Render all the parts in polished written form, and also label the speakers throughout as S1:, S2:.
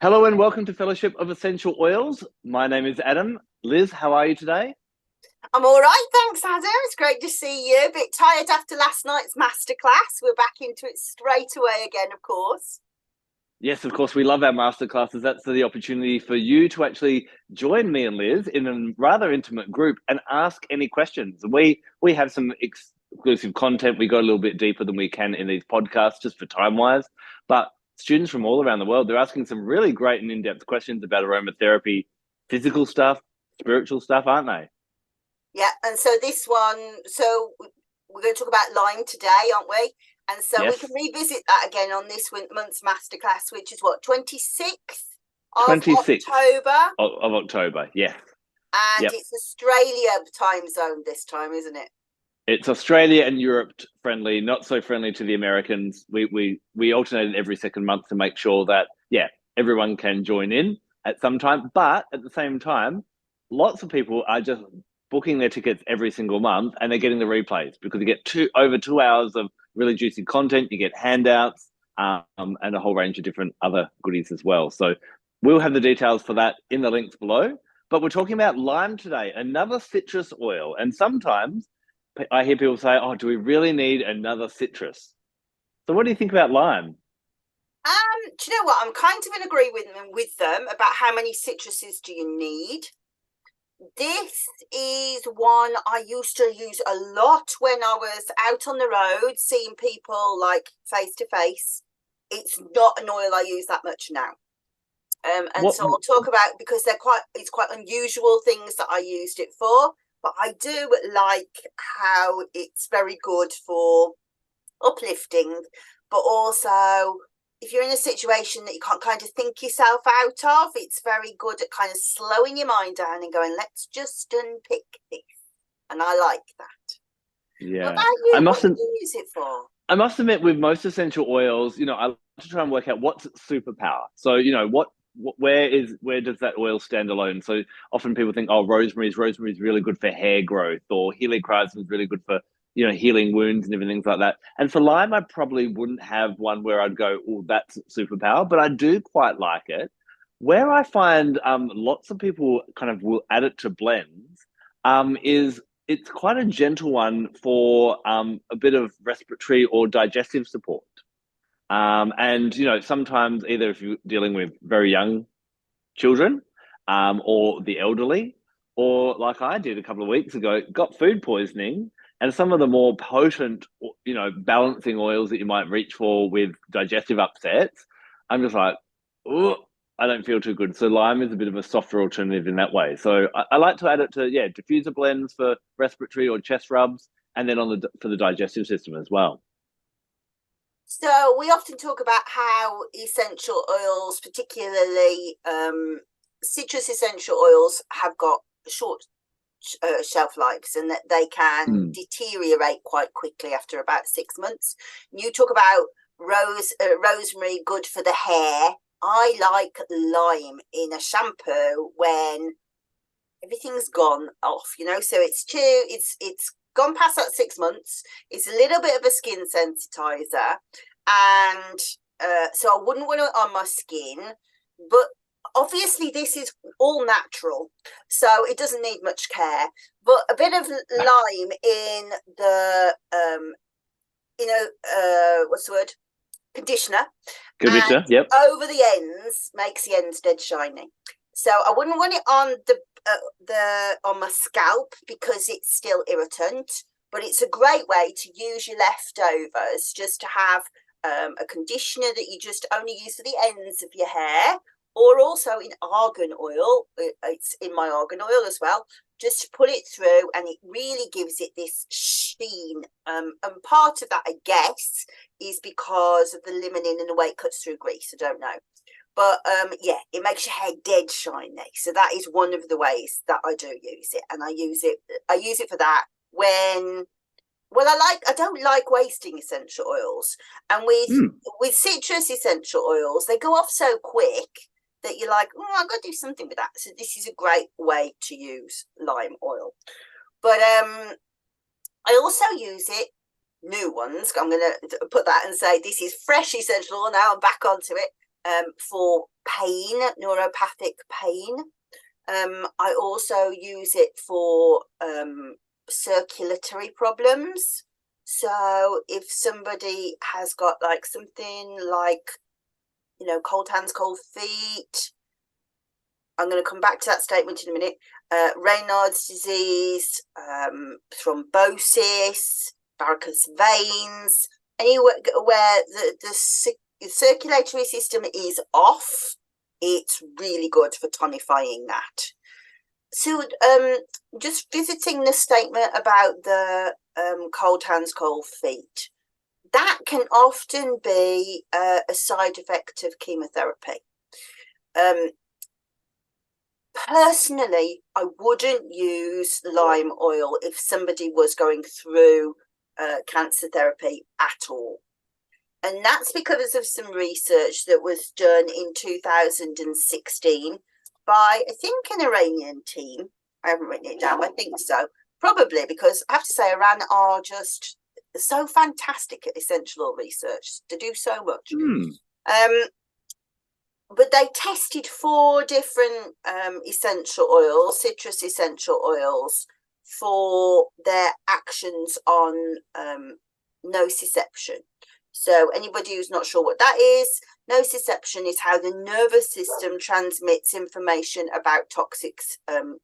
S1: Hello and welcome to Fellowship of Essential Oils. My name is Adam. Liz, how are you today?
S2: I'm all right, thanks, Adam. It's great to see you. A bit tired after last night's masterclass. We're back into it straight away again, of course.
S1: Yes, of course, we love our masterclasses. That's the opportunity for you to actually join me and Liz in a rather intimate group and ask any questions. We have some exclusive content. We go a little bit deeper than we can in these podcasts just for time wise. But students from all around the world, they're asking some really great and in-depth questions about aromatherapy, physical stuff, spiritual stuff, aren't they?
S2: Yeah, and so this one, we're going to talk about Lyme today, aren't we? And so we
S1: Yes.
S2: can revisit that again on this month's masterclass, which is what, 26th of
S1: 26th
S2: October?
S1: of October, yes.
S2: And
S1: Yep.
S2: it's Australia time zone this time, isn't it?
S1: It's Australia and Europe friendly, not so friendly to the Americans. We alternate it every second month to make sure that everyone can join in at some time. But at the same time, lots of people are just booking their tickets every single month and they're getting the replays because you get over 2 hours of really juicy content. You get handouts and a whole range of different other goodies as well. So we'll have the details for that in the links below. But we're talking about lime today, another citrus oil, and sometimes I hear people say, "Oh, do we really need another citrus?" So, what do you think about lime?
S2: Do you know what? I'm kind of in agreement with them about how many citruses do you need. This is one I used to use a lot when I was out on the road, seeing people like face to face. It's not an oil I use that much now. And
S1: What?
S2: so I'll talk about because it's quite unusual things that I used it for. But I do like how it's very good for uplifting, but also if you're in a situation that you can't kind of think yourself out of, it's very good at kind of slowing your mind down and going, let's just unpick this. And I like that. What
S1: Yeah,
S2: about
S1: I
S2: you? What do
S1: mustn't.
S2: you use it for?
S1: I must admit, with most essential oils, I like to try and work out what's its superpower. So, where does that oil stand alone? So often people think, oh, rosemary is really good for hair growth, or helichrysum is really good for healing wounds and everything like that. And for lime, I probably wouldn't have one where I'd go, oh, that's superpower, but I do quite like it. Where I find lots of people kind of will add it to blends is it's quite a gentle one for a bit of respiratory or digestive support. And sometimes either if you're dealing with very young children or the elderly, or like I did a couple of weeks ago, got food poisoning, and some of the more potent, balancing oils that you might reach for with digestive upsets, I'm just like, oh, I don't feel too good. So lime is a bit of a softer alternative in that way. So I like to add it to diffuser blends for respiratory or chest rubs, and then for the digestive system as well.
S2: So we often talk about how essential oils, particularly citrus essential oils, have got short shelf lives and that they can deteriorate quite quickly after about 6 months. You talk about rosemary, good for the hair. I like lime in a shampoo when everything's gone off, so it's gone past that 6 months. It's a little bit of a skin sensitizer, and so I wouldn't want it on my skin, but obviously this is all natural, so it doesn't need much care. But a bit of lime in the what's the word, conditioner,
S1: Conditioner, yep.
S2: over the ends makes the ends dead shiny. So I wouldn't want it on on my scalp because it's still irritant, but it's a great way to use your leftovers just to have a conditioner that you just only use for the ends of your hair, or also in argan oil. It's in my argan oil as well, just to put it through, and it really gives it this sheen. And part of that, I guess, is because of the limonene and the way it cuts through grease. I don't know. But it makes your hair dead shiny. So that is one of the ways that I do use it. And I use it for that when, well, I don't like wasting essential oils. And with citrus essential oils, they go off so quick that you're like, oh, I've got to do something with that. So this is a great way to use lime oil. But I also use it, new ones, I'm going to put that and say this is fresh essential oil. Now I'm back onto it. For pain, neuropathic pain. I also use it for circulatory problems. So if somebody has got like something like, you know, cold hands, cold feet, I'm going to come back to that statement in a minute. Raynaud's disease, thrombosis, varicose veins, anywhere where the circulatory system is off, it's really good for tonifying that. So just visiting the statement about the cold hands, cold feet, that can often be a side effect of chemotherapy. Personally, I wouldn't use lime oil if somebody was going through cancer therapy at all. And that's because of some research that was done in 2016 by, I think, an Iranian team. I haven't written it down, I think so. Probably because I have to say Iran are just so fantastic at essential oil research. They do so much. But they tested 4 different essential oils, citrus essential oils, for their actions on nociception. So anybody who's not sure what that is, nociception is how the nervous system transmits information about toxic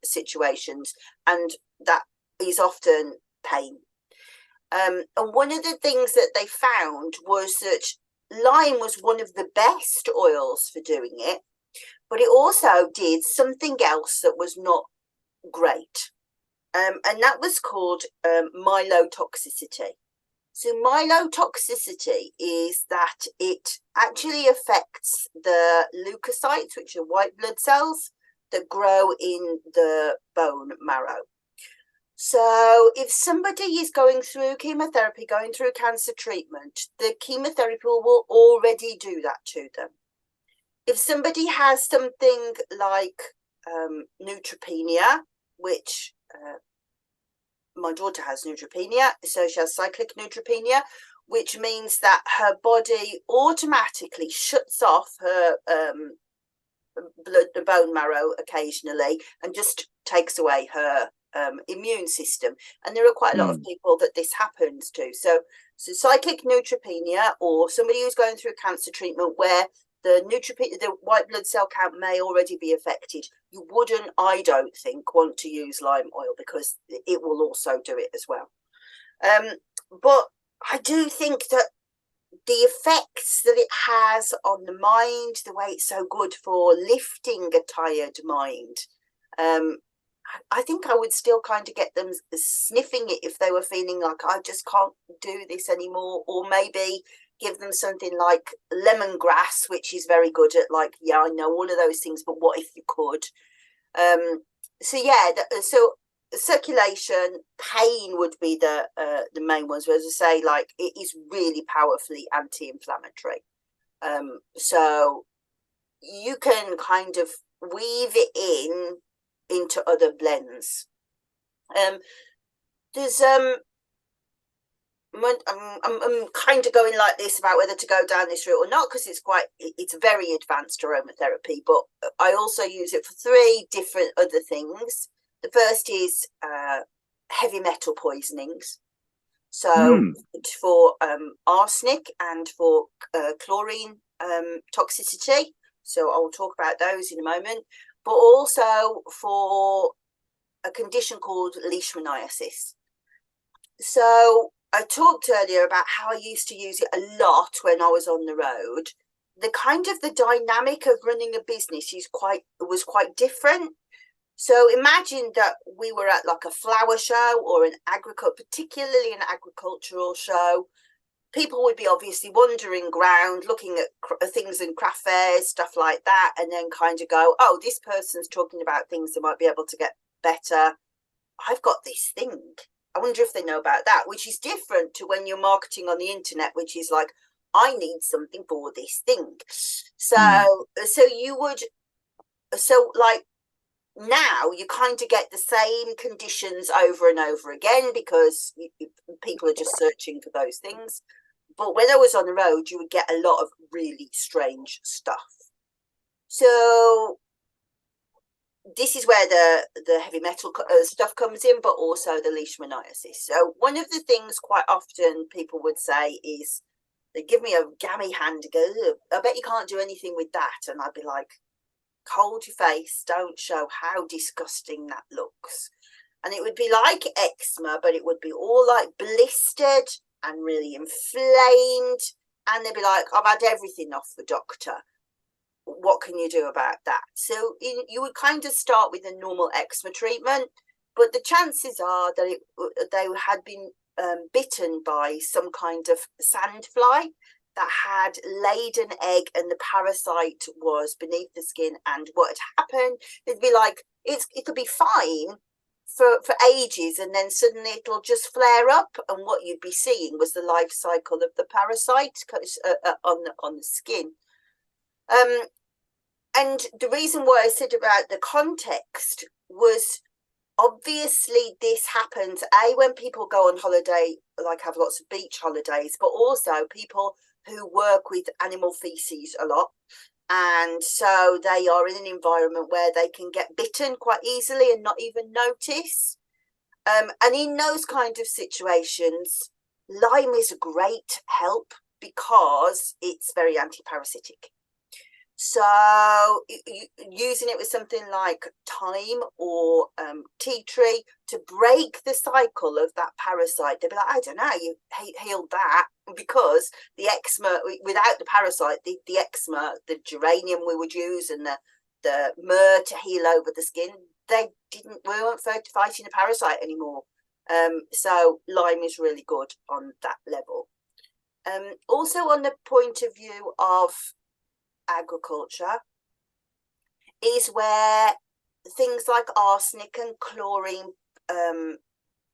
S2: situations, and that is often pain. And one of the things that they found was that lime was one of the best oils for doing it, but it also did something else that was not great, and that was called myelotoxicity. So myelotoxicity is that it actually affects the leukocytes, which are white blood cells that grow in the bone marrow. So if somebody is going through chemotherapy, going through cancer treatment, the chemotherapy will already do that to them. If somebody has something like neutropenia, which my daughter has neutropenia, so she has cyclic neutropenia, which means that her body automatically shuts off her bone marrow occasionally and just takes away her immune system. And there are quite a lot of people that this happens to. So cyclic neutropenia, or somebody who's going through cancer treatment where the white blood cell count may already be affected, you wouldn't, I don't think, want to use lime oil because it will also do it as well. But I do think that the effects that it has on the mind, the way it's so good for lifting a tired mind, I think I would still kind of get them sniffing it if they were feeling like I just can't do this anymore, or maybe give them something like lemongrass, which is very good at, like, yeah, I know all of those things, but what if you could? So yeah, so circulation, pain would be the main ones. But as I say, like, it is really powerfully anti-inflammatory. So you can kind of weave it into other blends. There's I'm kind of going like this about whether to go down this route or not, because it's very advanced aromatherapy, but I also use it for 3 different other things. The first is heavy metal poisonings. So for arsenic and for chlorine toxicity. So I'll talk about those in a moment, but also for a condition called leishmaniasis. So I talked earlier about how I used to use it a lot when I was on the road. The dynamic of running a business was quite different. So imagine that we were at like a flower show or particularly an agricultural show. People would be obviously wandering around, looking at things in craft fairs, stuff like that, and then kind of go, oh, this person's talking about things that might be able to get better. I've got this thing. I wonder if they know about that, which is different to when you're marketing on the internet, which is like, I need something for this thing. So like now you kind of get the same conditions over and over again because people are just searching for those things. But when I was on the road, you would get a lot of really strange stuff. So this is where the heavy metal stuff comes in, but also the leishmaniasis. So one of the things quite often people would say is, they give me a gammy hand and go, I bet you can't do anything with that. And I'd be like, hold your face, don't show how disgusting that looks. And it would be like eczema, but it would be all like blistered and really inflamed. And they'd be like, I've had everything off the doctor. What can you do about that? So you would kind of start with a normal eczema treatment, but the chances are that they had been bitten by some kind of sandfly that had laid an egg, and the parasite was beneath the skin. And what had happened, it'd be like, it'll be fine for ages, and then suddenly it'll just flare up, and what you'd be seeing was the life cycle of the parasite on the skin. And the reason why I said about the context was, obviously this happens when people go on holiday, like have lots of beach holidays, but also people who work with animal feces a lot, and so they are in an environment where they can get bitten quite easily and not even notice. And in those kind of situations, lime is a great help because it's very anti-parasitic. So using it with something like thyme or tea tree to break the cycle of that parasite, they'd be like, I don't know, you healed that, because the eczema, without the parasite, the eczema, the geranium we would use and the myrrh to heal over the skin, we weren't fighting a parasite anymore. So lime is really good on that level. Also on the point of view of agriculture is where things like arsenic and chlorine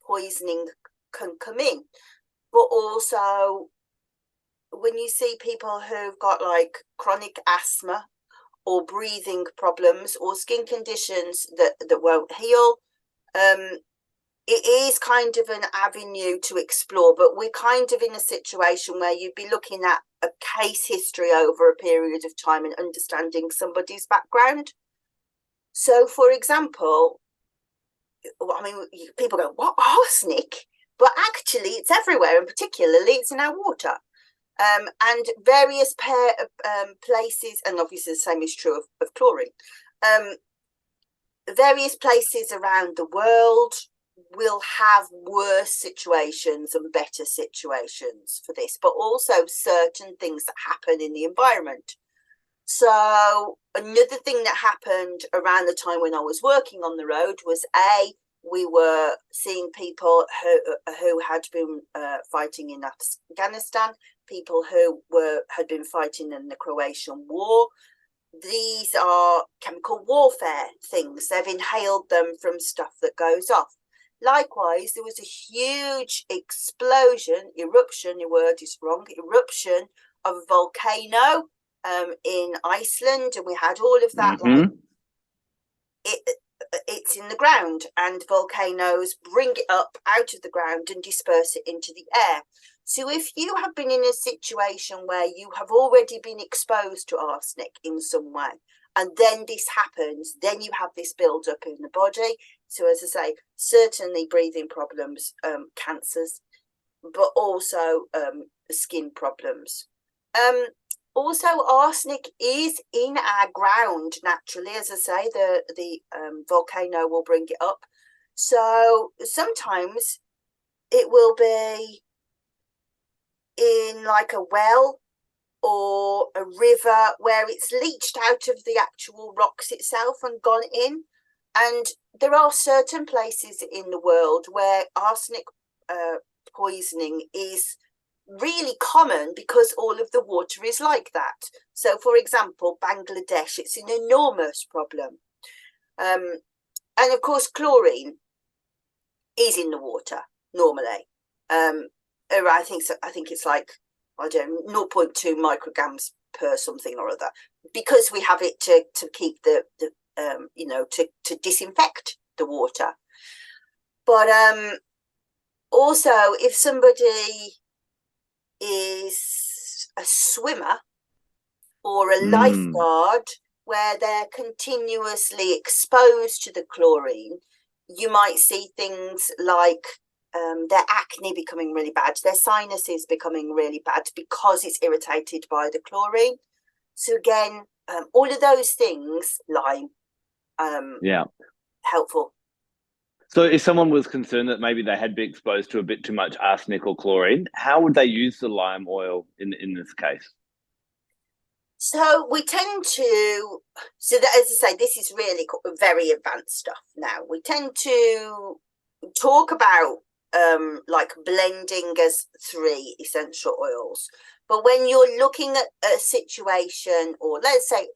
S2: poisoning can come in, but also when you see people who've got like chronic asthma or breathing problems or skin conditions that won't heal, it is kind of an avenue to explore, but we're kind of in a situation where you'd be looking at a case history over a period of time and understanding somebody's background. So, for example, I mean, people go, what, arsenic? But actually, it's everywhere, and particularly it's in our water. And various places, and obviously the same is true of chlorine, various places around the world will have worse situations and better situations for this, but also certain things that happen in the environment. So another thing that happened around the time when I was working on the road was we were seeing people who had been fighting in Afghanistan, people who had been fighting in the Croatian War. These are chemical warfare things. They've inhaled them from stuff that goes off. Likewise, there was a huge eruption, your word is wrong, eruption of a volcano in Iceland, and we had all of that. Like, it's in the ground, and volcanoes bring it up out of the ground and disperse it into the air. So if you have been in a situation where you have already been exposed to arsenic in some way, and then this happens, then you have this build up in the body. So as I say, certainly breathing problems, cancers, but also skin problems. Also, arsenic is in our ground naturally. As I say, the volcano will bring it up. So sometimes it will be in like a well or a river where it's leached out of the actual rocks itself and gone in. And there are certain places in the world where arsenic poisoning is really common because all of the water is like that. So, for example, Bangladesh, it's an enormous problem. And of course, chlorine is in the water normally. I think it's like, I don't know, 0.2 micrograms per something or other, because we have it to keep the to disinfect the water. But also, if somebody is a swimmer or a lifeguard, where they're continuously exposed to the chlorine, you might see things like their acne becoming really bad, their sinuses becoming really bad because it's irritated by the chlorine. So again, all of those things, lime,
S1: Yeah.
S2: helpful.
S1: So if someone was concerned that maybe they had been exposed to a bit too much arsenic or chlorine, how would they use the lime oil in this case?
S2: So we tend to, so that, as I say, this is really very advanced stuff now. We tend to talk about like blending as 3 essential oils. But when you're looking at a situation, or let's say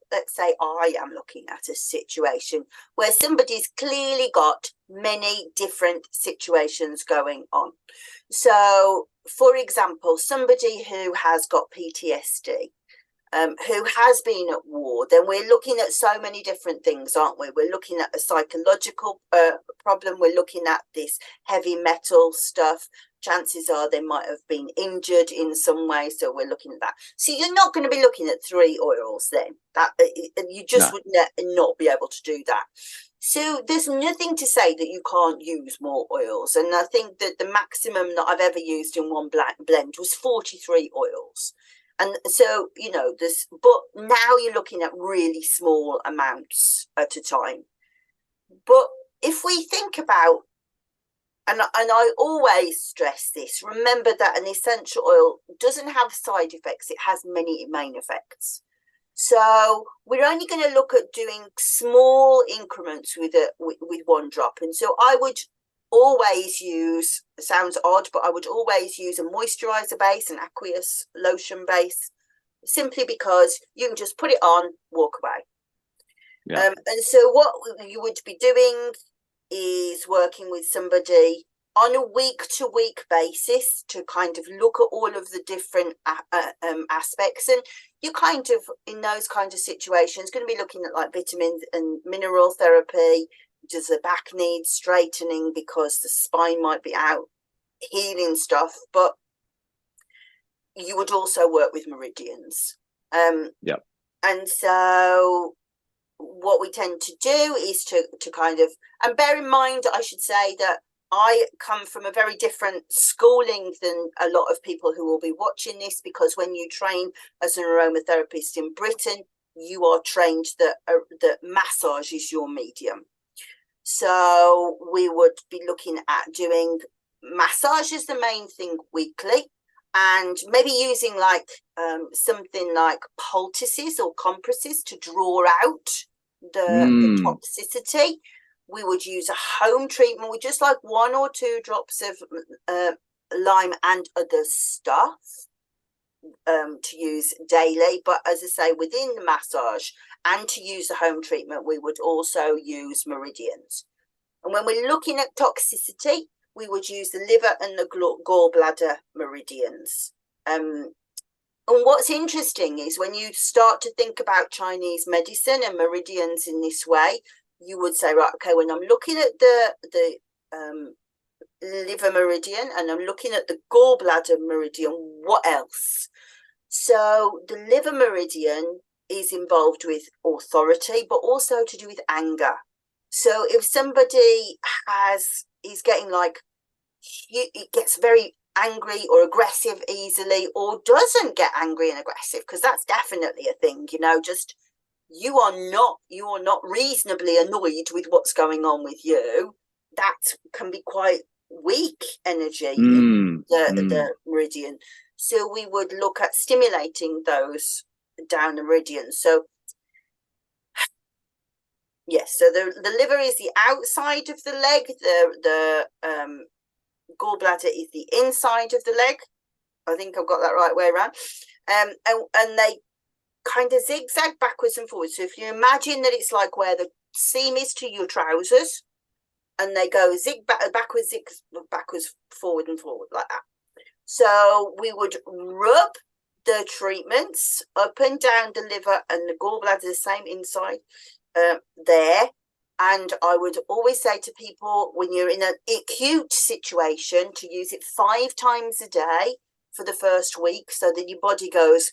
S2: I am looking at a situation where somebody's clearly got many different situations going on. So, for example, somebody who has got PTSD, who has been at war, then we're looking at so many different things, aren't we? We're looking at a psychological problem. We're looking at this heavy metal stuff. Chances are they might have been injured in some way, so we're looking at that. So you're not going to be looking at 3 oils then. That you just would not be able to do that. So there's nothing to say that you can't use more oils. And I think that the maximum that I've ever used in one blend was 43 oils. And so, you know, but now you're looking at really small amounts at a time. But if we think about, and I always stress this, remember that an essential oil doesn't have side effects, it has many main effects. So we're only going to look at doing small increments with 1 drop. And so I would always use, sounds odd, but I would always use a moisturizer base, an aqueous lotion base, simply because you can just put it on, walk away.
S1: Yeah.
S2: And so what you would be doing is working with somebody on a week-to-week basis to kind of look at all of the different aspects. And you kind of, in those kind of situations, going to be looking at like vitamins and mineral therapy. Does the back need straightening because the spine might be out, healing stuff? But you would also work with meridians.
S1: Yeah.
S2: And so what we tend to do is to kind of, and bear in mind, I should say that I come from a very different schooling than a lot of people who will be watching this, because when you train as an aromatherapist in Britain, you are trained that massage is your medium. So we would be looking at doing massage as the main thing weekly, and maybe using like something like poultices or compresses to draw out the toxicity. We would use a home treatment with just like 1 or 2 drops of lime and other stuff to use daily. But as I say, within the massage and to use the home treatment, we would also use meridians. And when we're looking at toxicity, we would use the liver and the gallbladder meridians. And what's interesting is when you start to think about Chinese medicine and meridians in this way, you would say, right, okay, when I'm looking at the liver meridian and I'm looking at the gallbladder meridian, what else? So the liver meridian is involved with authority, but also to do with anger. So if somebody is getting like, it gets very angry or aggressive easily, or doesn't get angry and aggressive, because that's definitely a thing, you know, just you are not reasonably annoyed with what's going on with you. That can be quite weak energy in the meridian. So we would look at stimulating those down the meridian. So yes, so the liver is the outside of the leg, the gallbladder is the inside of the leg. I think I've got that right way around. And they kind of zigzag backwards and forwards. So if you imagine that it's like where the seam is to your trousers, and they go backwards, forward and forward like that. So we would rub the treatments up and down the liver and the gallbladder, the same inside there. And I would always say to people, when you're in an acute situation, to use it 5 times a day for the first week, so that your body goes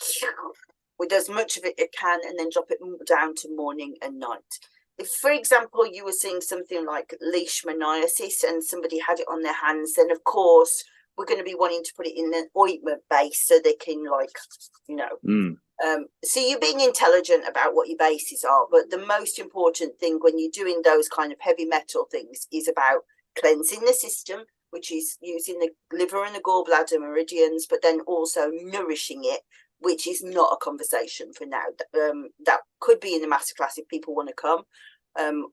S2: with as much of it you can, and then drop it down to morning and night. If, for example, you were seeing something like leishmaniasis and somebody had it on their hands, then of course we're going to be wanting to put it in an ointment base so they can, like, you know. So you're being intelligent about what your bases are, but the most important thing when you're doing those kind of heavy metal things is about cleansing the system, which is using the liver and the gallbladder meridians, but then also nourishing it, which is not a conversation for now. That could be in the masterclass if people want to come,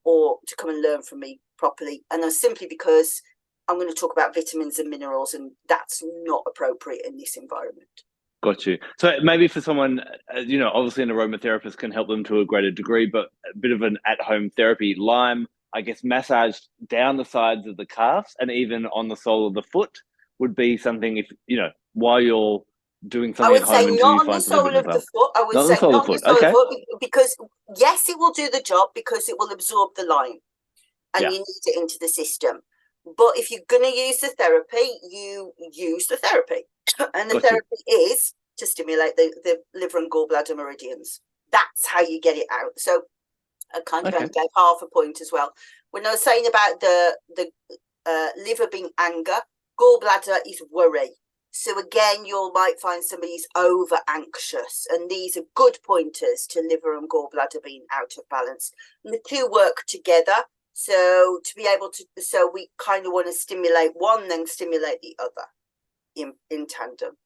S2: or to come and learn from me properly. And that's simply because I'm going to talk about vitamins and minerals, and that's not appropriate in this environment.
S1: Got you. So maybe for someone, you know, obviously an aromatherapist can help them to a greater degree, but a bit of an at-home therapy, lime, I guess, massaged down the sides of the calves and even on the sole of the foot would be something, if, you know, while you're doing something at home until you find something
S2: of the foot. I would say not on the sole of the foot, because yes, it will do the job because it will absorb the lime and you need it into the system. But if you're going to use the therapy, you use the therapy. And the therapy is to stimulate the liver and gallbladder meridians. That's how you get it out. So I kind of gave half a point as well. When I was saying about the liver being anger, gallbladder is worry. So again, you might find somebody's over anxious, and these are good pointers to liver and gallbladder being out of balance. And the two work together. So to be able to, so we kind of want to stimulate one, then stimulate the other in tandem.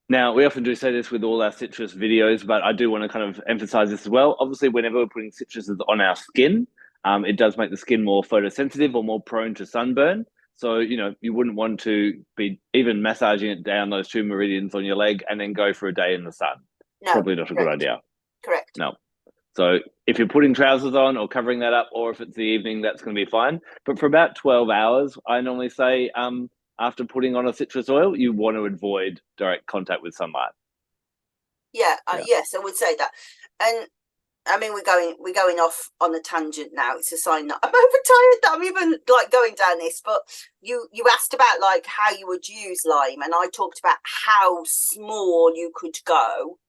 S1: Now, we often do say this with all our citrus videos, but I do want to kind of emphasize this as well. Obviously, whenever we're putting citruses on our skin, it does make the skin more photosensitive or more prone to sunburn. So, you know, you wouldn't want to be even massaging it down those 2 meridians on your leg and then go for a day in the sun. No, probably not a good idea.
S2: Correct.
S1: No. So if you're putting trousers on or covering that up, or if it's the evening, that's going to be fine. But for about 12 hours, I normally say, after putting on a citrus oil, you want to avoid direct contact with sunlight.
S2: Yes, I would say that. And I mean, we're going off on a tangent now. It's a sign that I'm overtired that I'm even like going down this. But you asked about like how you would use lime, and I talked about how small you could go.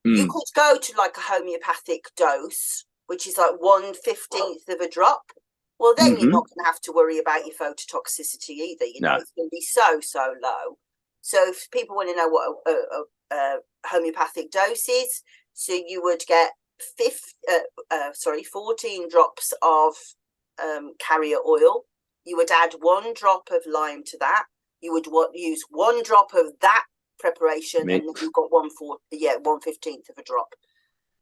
S2: You could go to like a homeopathic dose, which is like 1/15 of a drop. Well, then you're not going to have to worry about your phototoxicity either. You know, it's going to be so low. So if people want to know what a homeopathic dose is, so you would get 14 drops of carrier oil. You would add 1 drop of lime to that. You would use 1 drop of that preparation, and then you've got 1/15 of a drop.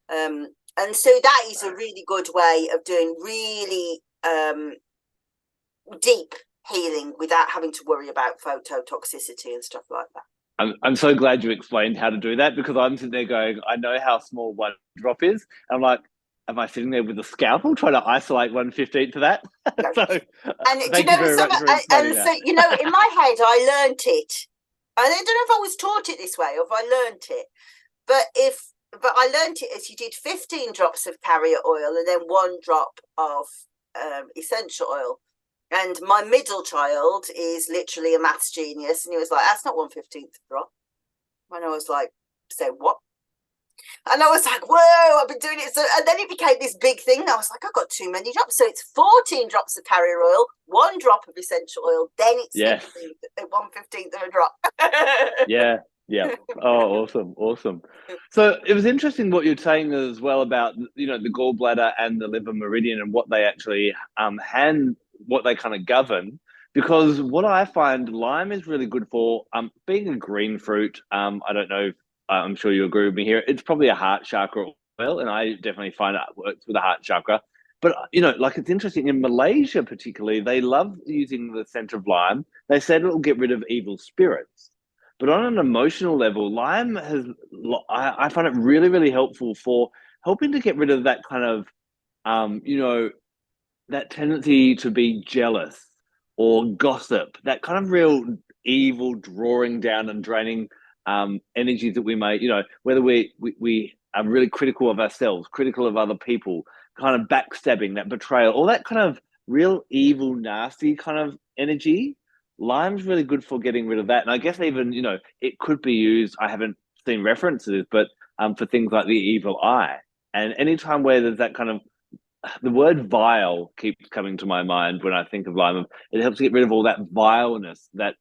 S2: And so that is a really good way of doing really deep healing without having to worry about phototoxicity and stuff like that.
S1: I'm so glad you explained how to do that, because I'm sitting there going, I know how small 1 drop is. I'm like, am I sitting there with a scalpel trying to isolate 1/15 of that? So,
S2: and you know, in my head, I learned it. I don't know if I was taught it this way or if I learned it, but I learned it as you did 15 drops of carrier oil and then 1 drop of essential oil. And my middle child is literally a maths genius, and he was like, "That's not 1/15 drop." And I was like, "Say what?" And I was like, "Whoa, I've been doing it." So, and then it became this big thing. And I was like, "I've got too many drops." So it's 14 drops of carrier oil, 1 drop of essential oil, then it's 1/15 of a drop.
S1: Yeah. Oh, awesome. So it was interesting what you're saying as well about, you know, the gallbladder and the liver meridian and what they actually what they kind of govern. Because what I find lime is really good for, being a green fruit. I don't know if, I'm sure you agree with me here. It's probably a heart chakra oil, and I definitely find it works with the heart chakra. But, you know, like, it's interesting in Malaysia, particularly, they love using the scent of lime. They said it'll get rid of evil spirits. But on an emotional level, lime I find it really, really helpful for helping to get rid of that kind of, you know, that tendency to be jealous or gossip, that kind of real evil drawing down and draining energies that we may, you know, whether we are really critical of ourselves, critical of other people, kind of backstabbing, that betrayal, all that kind of real evil, nasty kind of energy. Lime's really good for getting rid of that. And I guess even, you know, it could be used, I haven't seen references, but for things like the evil eye. And anytime where there's that kind of the word vile keeps coming to my mind when I think of lime. It helps get rid of all that vileness that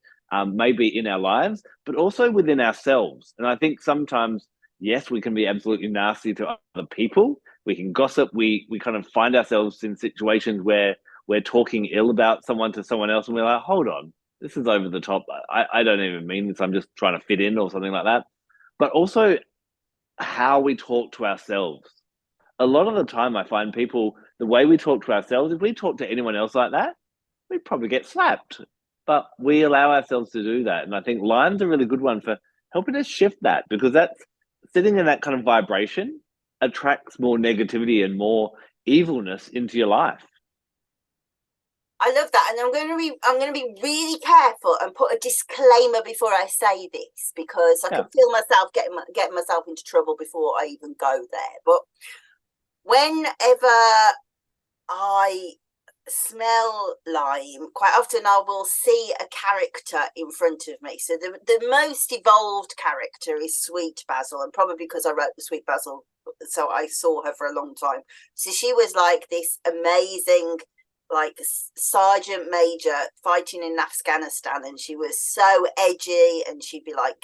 S1: may be in our lives, but also within ourselves. And I think sometimes, yes, we can be absolutely nasty to other people. We can gossip. We kind of find ourselves in situations where we're talking ill about someone to someone else, and we're like, hold on, this is over the top. I don't even mean this. I'm just trying to fit in or something like that. But also how we talk to ourselves. A lot of the time, I find people, the way we talk to ourselves, if we talk to anyone else like that, we'd probably get slapped. But we allow ourselves to do that. And I think Lime's a really good one for helping us shift that, because that's sitting in that kind of vibration attracts more negativity and more evilness into your life.
S2: I love that, and I'm going to be really careful and put a disclaimer before I say this, because I can feel myself getting myself into trouble before I even go there. But whenever I smell lime, quite often I will see a character in front of me. So the most evolved character is Sweet Basil, and probably because I wrote the Sweet Basil, so I saw her for a long time. So she was like this amazing, like sergeant major fighting in Afghanistan, and she was so edgy, and she'd be like,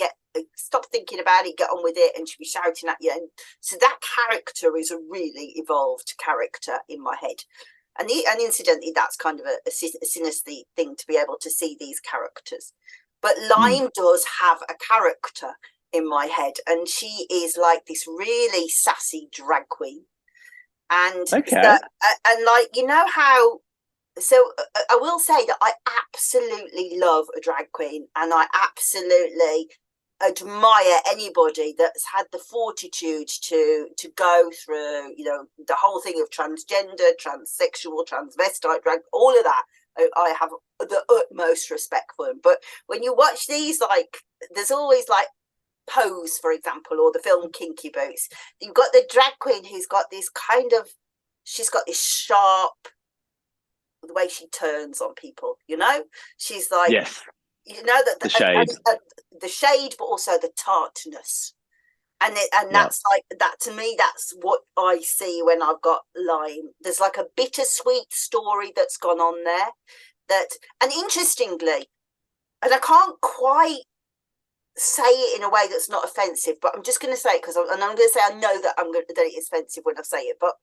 S2: stop thinking about it, get on with it, and she'd be shouting at you. And so that character is a really evolved character in my head. And incidentally, that's kind of a sinister thing to be able to see these characters. But Lime does have a character in my head, and she is like this really sassy drag queen. And and like, you know how, so I will say that I absolutely love a drag queen, and I absolutely admire anybody that's had the fortitude to go through, you know, the whole thing of transgender, transsexual, transvestite, drag, all of that. I have the utmost respect for them. But when you watch these, like, there's always like Pose, for example, or the film Kinky Boots. You've got the drag queen who's got this kind of, she's got this sharp, the way she turns on people, you know, she's like,
S1: yes,
S2: you know, that
S1: the shade,
S2: the shade, but also the tartness, and that's like that. To me, that's what I see when I've got Lime. There's like a bittersweet story that's gone on there. That, and interestingly, and I can't quite say it in a way that's not offensive, but I'm just going to say it because I'm going to say I know that that it is offensive when I say it, but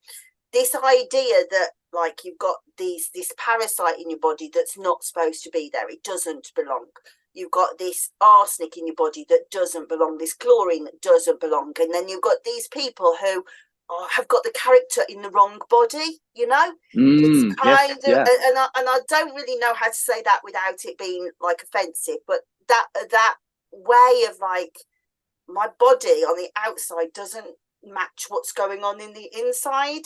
S2: this idea that, like, you've got this parasite in your body that's not supposed to be there, it doesn't belong. You've got this arsenic in your body that doesn't belong, this chlorine that doesn't belong, and then you've got these people who have got the character in the wrong body, you know. It's kind of, and I don't really know how to say that without it being like offensive, but that way of like, my body on the outside doesn't match what's going on in the inside.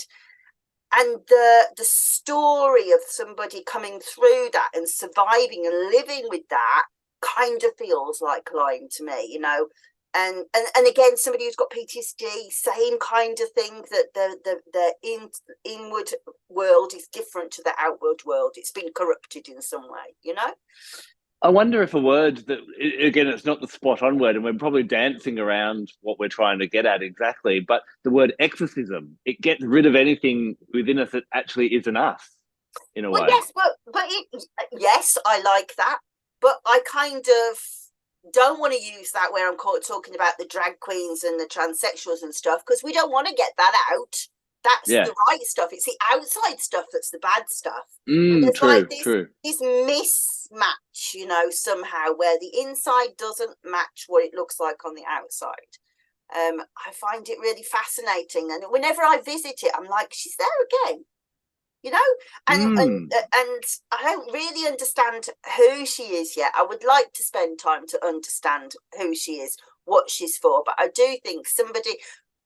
S2: And the story of somebody coming through that and surviving and living with that kind of feels like Lime to me, you know. And again, somebody who's got PTSD, same kind of thing, that the inward world is different to the outward world. It's been corrupted in some way, you know.
S1: I wonder if a word that, again, it's not the spot on word, and we're probably dancing around what we're trying to get at exactly, but the word exorcism, it gets rid of anything within us that actually isn't us, in a way.
S2: Yes, yes, I like that, but I kind of don't want to use that where I'm talking about the drag queens and the transsexuals and stuff, because we don't want to get that out. That's the right stuff. It's the outside stuff that's the bad stuff. This mismatch, you know, somehow, where the inside doesn't match what it looks like on the outside. I find it really fascinating, and whenever I visit it, I'm like, she's there again, you know. And I don't really understand who she is yet. I would like to spend time to understand who she is, what she's for. But I do think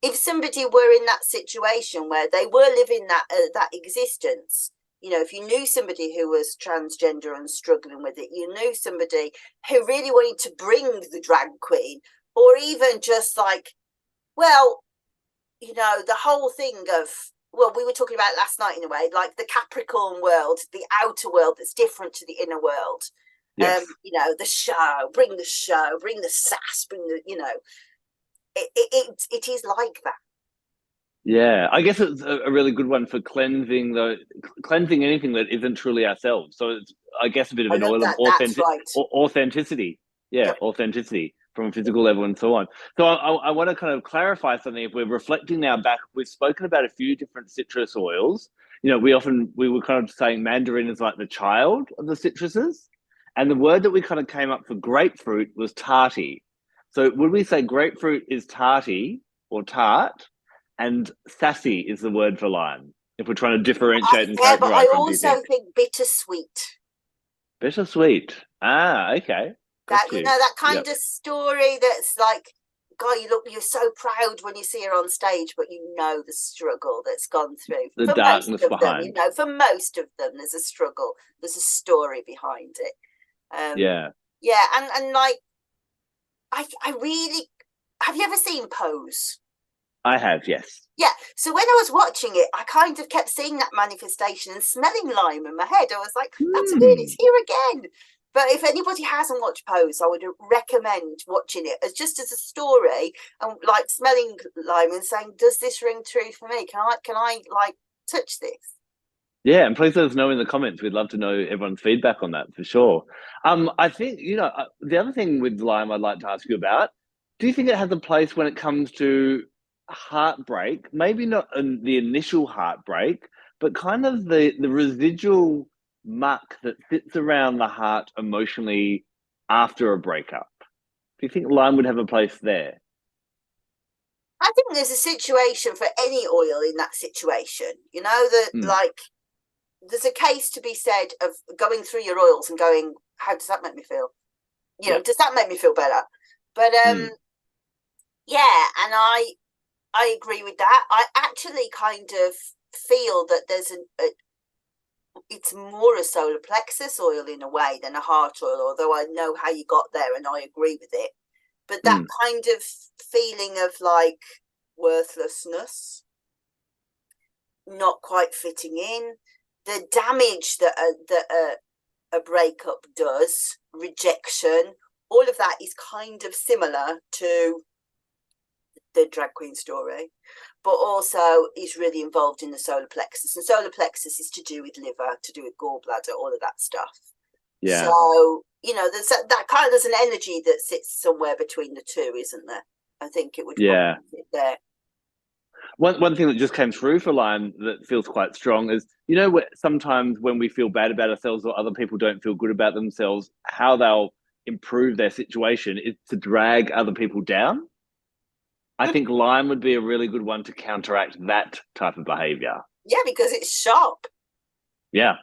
S2: if somebody were in that situation where they were living that existence, you know, if you knew somebody who was transgender and struggling with it, you knew somebody who really wanted to bring the drag queen, or even just like, well, you know, the whole thing of, well, we were talking about last night in a way, like the Capricorn world, the outer world that's different to the inner world.
S1: Yes.
S2: You know, the show, bring the sass, bring the, you know. it is like that.
S1: Yeah, I guess it's a really good one for cleansing anything that isn't truly ourselves. So it's, I guess, a bit of
S2: I
S1: an
S2: love
S1: oil of
S2: that. That's right.
S1: authenticity. Yeah,
S2: Yep.
S1: authenticity from a physical level and so on. So I want to kind of clarify something. If we're reflecting now back, we've spoken about a few different citrus oils. We were kind of saying mandarin is like the child of the citruses, and the word that we kind of came up for grapefruit was tarty. So would we say grapefruit is tarty or tart? And sassy is the word for lime. If we're trying to differentiate and
S2: Yeah, but I
S1: characterize them, do you
S2: also
S1: think?
S2: think bittersweet.
S1: Bittersweet. Ah, okay.
S2: That
S1: Got
S2: you
S1: you.
S2: know that kind
S1: Yep.
S2: of story that's like, God, you're so proud when you see her on stage, but you know the struggle that's gone through.
S1: The
S2: For most
S1: darkness
S2: of them,
S1: behind.
S2: for most of them, there's a struggle. There's a story behind it.
S1: Yeah,
S2: Yeah, and like I really, have you ever seen Pose?
S1: I have, yes.
S2: Yeah, so when I was watching it, I kind of kept seeing that manifestation and smelling lime in my head. I was like, that's weird,
S1: Hmm.
S2: it's here again. But if anybody hasn't watched Pose, I would recommend watching it as just as a story and like smelling lime and saying, does this ring true for me? Can I like touch this?
S1: Yeah, and please let us know in the comments. We'd love to know everyone's feedback on that for sure. I think, the other thing with lime I'd like to ask you about, do you think it has a place when it comes to heartbreak? Maybe not the initial heartbreak, but kind of the residual muck that sits around the heart emotionally after a breakup. Do you think lime would have a place there?
S2: I think there's a situation for any oil in that situation. That
S1: Mm,
S2: like there's a case to be said of going through your oils and going, how does that make me feel?
S1: yeah.
S2: Does that make me feel better? But
S1: Mm,
S2: yeah, and I agree with that. I actually kind of feel that it's more a solar plexus oil in a way than a heart oil, although I know how you got there and I agree with it. But that
S1: mm,
S2: kind of feeling of like worthlessness, not quite fitting in, the damage that a breakup does, rejection, all of that is kind of similar to the drag queen story, but also is really involved in the solar plexus. And solar plexus is to do with liver, to do with gallbladder, all of that stuff.
S1: yeah.
S2: So, there's an energy that sits somewhere between the two, isn't there? I think it would probably
S1: Yeah.
S2: sit there.
S1: One thing that just came through for Lime that feels quite strong is, sometimes when we feel bad about ourselves or other people don't feel good about themselves, how they'll improve their situation is to drag other people down. I think Lime would be a really good one to counteract that type of behavior.
S2: Yeah, because it's sharp.
S1: Yeah,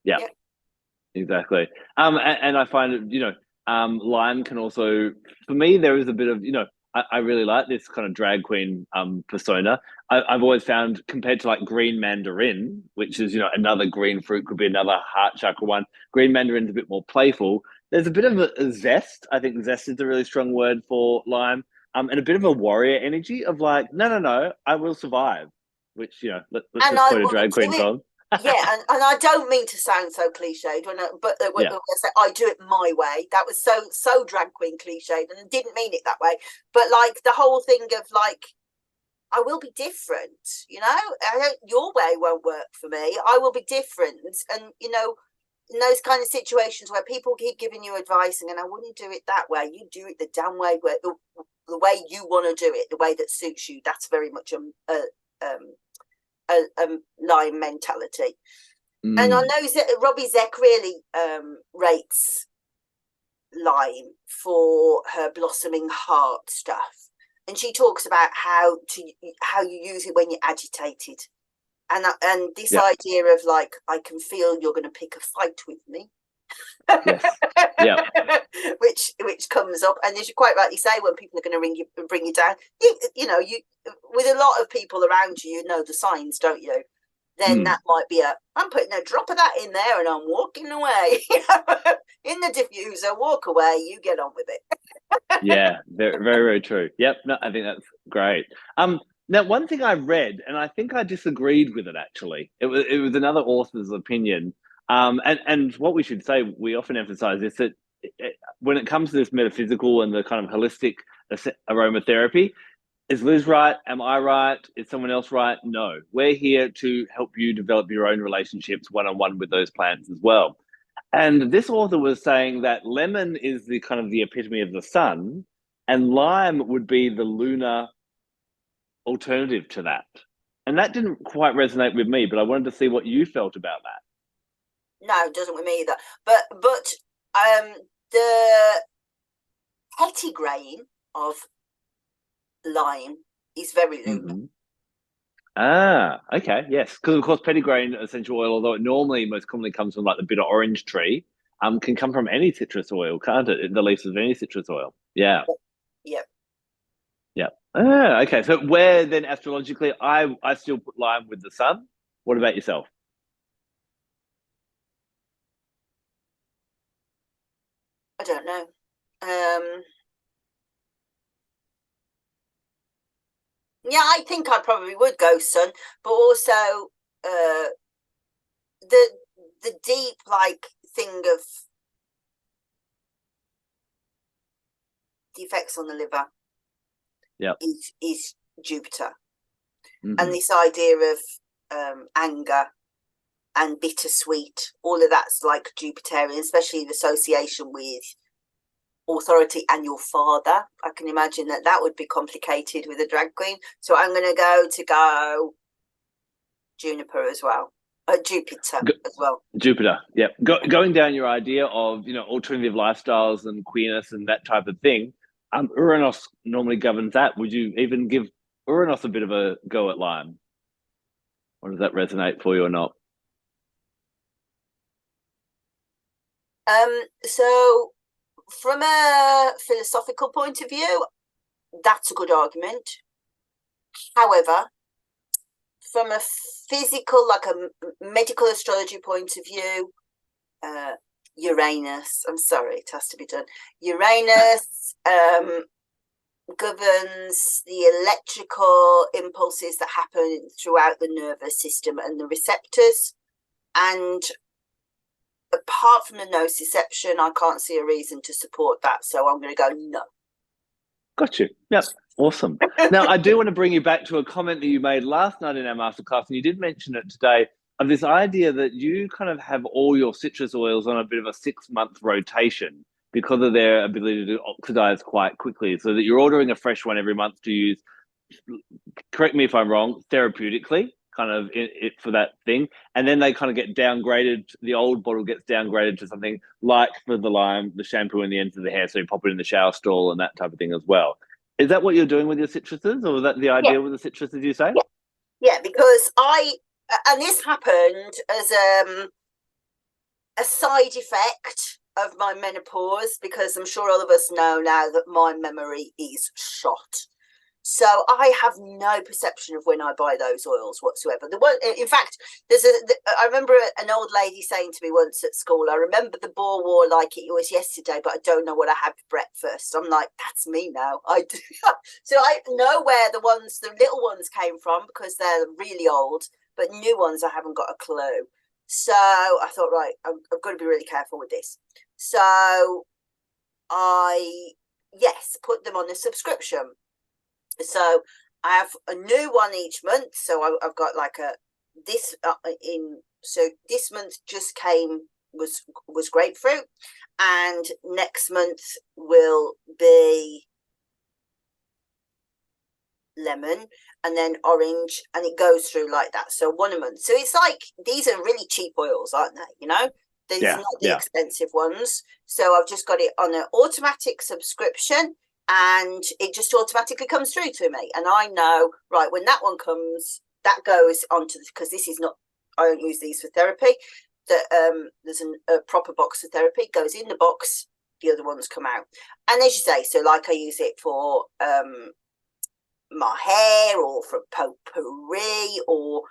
S1: yeah,
S2: Yeah.
S1: exactly. And I find it, Lime can also, for me, there is a bit of, I really like this kind of drag queen persona. I've always found compared to like green mandarin, which is, another green fruit, could be another heart chakra one. Green mandarin's a bit more playful. There's a bit of a zest. I think zest is a really strong word for lime. And a bit of a warrior energy of like, no, no, no, I will survive. Which, let's
S2: And
S1: just
S2: I
S1: quote a
S2: will
S1: drag queen
S2: do it.
S1: song.
S2: Yeah, and I don't mean to sound so cliched but when
S1: Yeah.
S2: I say I do it my way, that was so drag queen cliched, and I didn't mean it that way. But like the whole thing of like, I will be different. Your way won't work for me. I will be different, and in those kind of situations where people keep giving you advice and I wouldn't do it that way. You do it the damn way, where the way you want to do it, the way that suits you. That's very much a lime mentality. And I
S1: Mm.
S2: know that Robbie Zeck really rates lime for her blossoming heart stuff, and she talks about how you use it when you're agitated, and this
S1: Yeah.
S2: idea of like, I can feel you're going to pick a fight with me.
S1: Yes. Yeah.
S2: which comes up, and as you quite rightly say, when people are going to bring you down, you with a lot of people around you, the signs, don't you? Then
S1: Mm.
S2: that might be I'm putting a drop of that in there and I'm walking away. In the diffuser, walk away, you get on with it.
S1: Yeah, very, very, very true. Yep, no, I think that's great. Now one thing I read, and I think I disagreed with it actually. It was another author's opinion. And what we should say, we often emphasize this that when it comes to this metaphysical and the kind of holistic aromatherapy, Is Liz right? Am I right? Is someone else right? No. We're here to help you develop your own relationships one on one with those plants as well. And this author was saying that lemon is the kind of the epitome of the sun, and lime would be the lunar alternative to that. And that didn't quite resonate with me, but I wanted to see what you felt about that.
S2: No, it doesn't with me either. But the petty of lime is very lunar.
S1: Mm-hmm. Ah, okay, yes, because of course petitgrain essential oil, although it normally most commonly comes from like the bitter orange tree, can come from any citrus oil, can't it? The leaves of any citrus oil. Yeah,
S2: Yep.
S1: yeah. Ah, okay. So where then astrologically, I still put lime with the sun. What about yourself?
S2: I don't know. Um, yeah, I think I probably would go sun, but also uh, the deep like thing of the effects on the liver
S1: Yeah.
S2: is Jupiter, and
S1: Hmm.
S2: this idea of anger and bittersweet, all of that's like Jupiterian, especially in association with authority and your father. I can imagine that that would be complicated with a drag queen. So I'm going to go Juniper as well, Jupiter as well.
S1: Jupiter. Yeah. Going down your idea of alternative lifestyles and queerness and that type of thing. Uranus normally governs that. Would you even give Uranus a bit of a go at lime? Or does that resonate for you or not?
S2: So from a philosophical point of view, that's a good argument. However, from a physical, like a medical astrology point of view, Uranus, I'm sorry, it has to be done. Uranus governs the electrical impulses that happen throughout the nervous system and the receptors. And apart from the nociception, I can't see a reason to support that. So I'm going to go no.
S1: Got you. Yep. Awesome. Now, I do want to bring you back to a comment that you made last night in our masterclass, and you did mention it today, of this idea that you kind of have all your citrus oils on a bit of a 6 month rotation because of their ability to oxidize quite quickly, so that you're ordering a fresh one every month to use, correct me if I'm wrong, therapeutically, kind of it for that thing. And then they kind of get downgraded. The old bottle gets downgraded to something like for the lime, the shampoo and the ends of the hair. So you pop it in the shower stall and that type of thing as well. Is that what you're doing with your citruses, or was that the
S2: Yeah,
S1: idea with the citruses you say?
S2: yeah, yeah. Because and this happened as a side effect of my menopause, because I'm sure all of us know now that my memory is shot. So I have no perception of when I buy those oils whatsoever. The one, in fact, I remember an old lady saying to me once at school, I remember the Boer War like it was yesterday, but I don't know what I had for breakfast. I'm like, that's me now. I do. So I know where the little ones came from because they're really old, but new ones I haven't got a clue. So I thought, right, I've got to be really careful with this. So I, yes, put them on a subscription. So I have a new one each month. So I've got like so this month just came was grapefruit, and next month will be lemon, and then orange, and it goes through like that. So one a month. So it's like these are really cheap oils, aren't they? These are
S1: Yeah,
S2: not the
S1: yeah.
S2: expensive ones. So I've just got it on an automatic subscription, and it just automatically comes through to me. And I know, right, when that one comes, that goes onto because this is not, I don't use these for therapy. That there's a proper box of therapy, goes in the box, the other ones come out. And as you say, so like I use it for my hair or for potpourri, or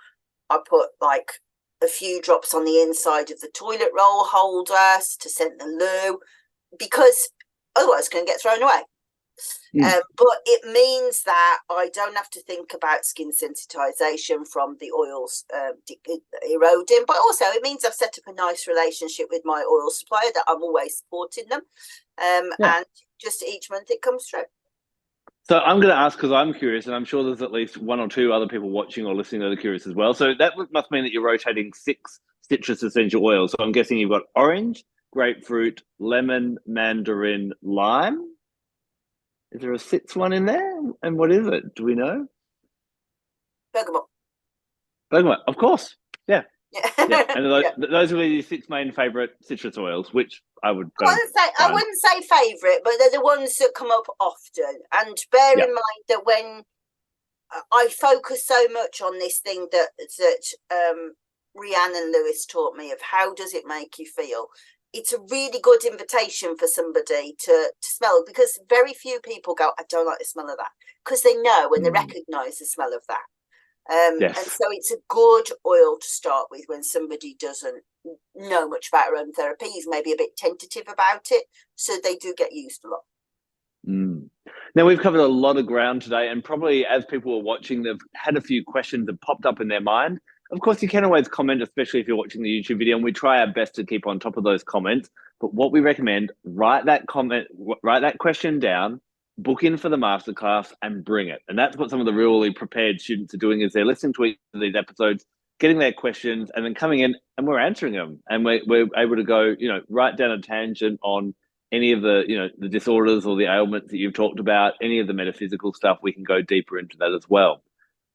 S2: I put like a few drops on the inside of the toilet roll holders to scent the loo, because otherwise it's going to get thrown away. But it means that I don't have to think about skin sensitization from the oils eroding, but also it means I've set up a nice relationship with my oil supplier, that I'm always supporting them,
S1: Yeah.
S2: and just each month it comes through.
S1: So I'm going to ask because I'm curious, and I'm sure there's at least one or two other people watching or listening that are curious as well. So that must mean that you're rotating six citrus essential oils. So I'm guessing you've got orange, grapefruit, lemon, mandarin, lime. Is there a sixth one in there? And what is it? Do we know?
S2: Bergamot.
S1: Bergamot, of course. Yeah. Yeah. And
S2: Yeah.
S1: those are your six main favorite citrus oils, which I would go.
S2: I wouldn't say favorite, but they're the ones that come up often. And bear in mind that when I focus so much on this thing that Rhiannon Lewis taught me of how does it make you feel, it's a really good invitation for somebody to smell, because very few people go, I don't like the smell of that, because they know and they recognise the smell of that. And so it's a good oil to start with when somebody doesn't know much about aromatherapy, is maybe a bit tentative about it, so they do get used a lot.
S1: Now, we've covered a lot of ground today, and probably as people are watching, they've had a few questions that popped up in their mind. Of course, you can always comment, especially if you're watching the YouTube video, and we try our best to keep on top of those comments. But what we recommend, write that question down, book in for the masterclass, and bring it. And that's what some of the really prepared students are doing, is they're listening to each of these episodes, getting their questions, and then coming in and we're answering them. And we're able to go, right down a tangent on any of the, the disorders or the ailments that you've talked about, any of the metaphysical stuff. We can go deeper into that as well.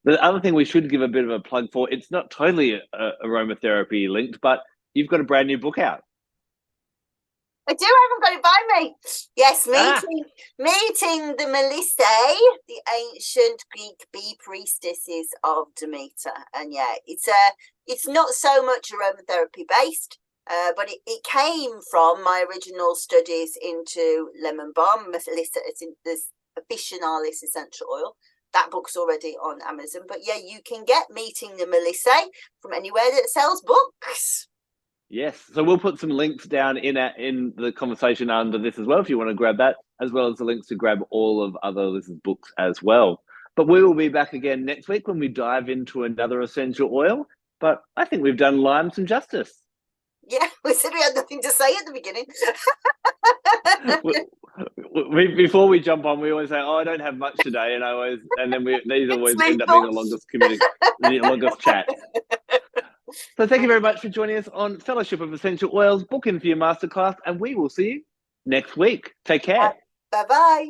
S1: The other thing we should give a bit of a plug for, it's not totally aromatherapy linked, but you've got a brand new book out.
S2: I do, I haven't got it by me. Yes, meeting the Melissae, the ancient Greek bee priestesses of Demeter. And yeah, it's not so much aromatherapy based, but it came from my original studies into lemon balm, this officinalis essential oil. That book's already on Amazon. But yeah, you can get Meeting the Melissae from anywhere that sells books.
S1: Yes, so we'll put some links down in the conversation under this as well, if you want to grab that, as well as the links to grab all of other Liz's books as well. But we will be back again next week when we dive into another essential oil. But I think we've done lime some justice.
S2: Yeah, we said we had nothing to say at the beginning.
S1: Before we jump on, we always say, "Oh, I don't have much today," and then these always end up being the longest chat. So thank you very much for joining us on Fellowship of Essential Oils. Book in for your masterclass, and we will see you next week. Take care.
S2: Bye-bye.